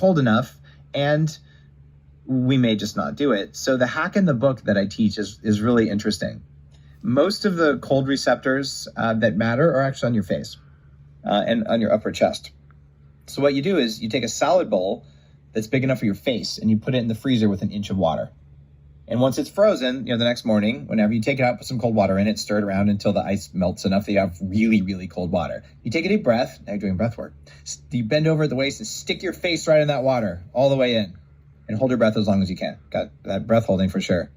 cold enough, and we may just not do it. So the hack in the book that I teach is really interesting. Most of the cold receptors that matter are actually on your face and on your upper chest. So what you do is you take a salad bowl that's big enough for your face and you put it in the freezer with an inch of water. And once it's frozen, the next morning, whenever you take it out, put some cold water in it, stir it around until the ice melts enough that you have really, really cold water. You take a deep breath. Now you're doing breath work. You bend over at the waist and stick your face right in that water all the way in and hold your breath as long as you can. Got that breath holding for sure.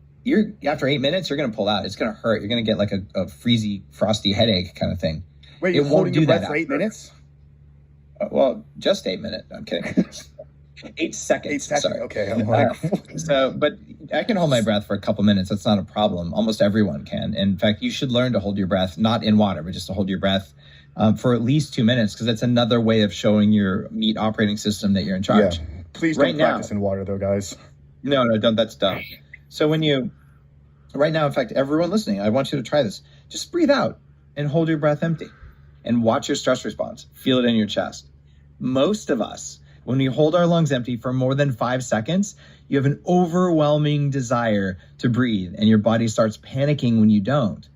After 8 minutes, you're going to pull out. It's going to hurt. You're going to get like a freezy, frosty headache kind of thing. Wait, you're holding your breath for 8 minutes? Well, just 8 minutes. I'm kidding. 8 seconds. 8 seconds. Sorry. Okay. I'm like, but I can hold my breath for a couple minutes. That's not a problem. Almost everyone can. In fact, you should learn to hold your breath, not in water, but just to hold your breath for at least 2 minutes, because that's another way of showing your meat operating system that you're in charge. Yeah. Please don't practice in water, though, guys. No, don't. That's dumb. So right now, in fact, everyone listening, I want you to try this. Just breathe out and hold your breath empty and watch your stress response. Feel it in your chest. Most of us, when we hold our lungs empty for more than 5 seconds, you have an overwhelming desire to breathe and your body starts panicking when you don't.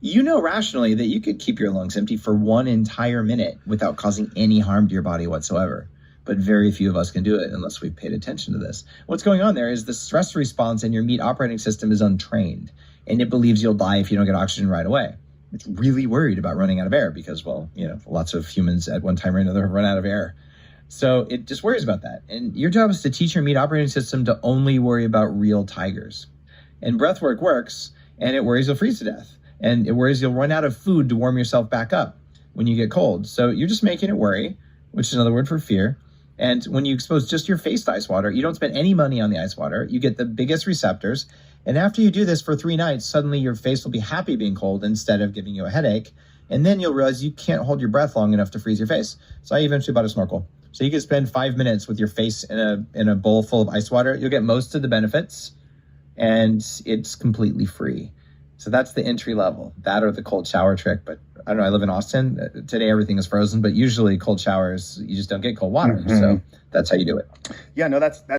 You know rationally that you could keep your lungs empty for 1 entire minute without causing any harm to your body whatsoever. But very few of us can do it unless we've paid attention to this. What's going on there is the stress response in your meat operating system is untrained, and it believes you'll die if you don't get oxygen right away. It's really worried about running out of air because, lots of humans at one time or another have run out of air. So it just worries about that. And your job is to teach your meat operating system to only worry about real tigers. And breath work works, and it worries you'll freeze to death. And it worries you'll run out of food to warm yourself back up when you get cold. So you're just making it worry, which is another word for fear. And when you expose just your face to ice water, you don't spend any money on the ice water. You get the biggest receptors. And after you do this for 3 nights, suddenly your face will be happy being cold instead of giving you a headache. And then you'll realize you can't hold your breath long enough to freeze your face. So I eventually bought a snorkel. So you can spend 5 minutes with your face in a bowl full of ice water. You'll get most of the benefits, and it's completely free. So that's the entry level, that or the cold shower trick. But I don't know, I live in Austin. Today, everything is frozen, but usually cold showers, you just don't get cold water. Mm-hmm. So that's how you do it. Yeah, no, that's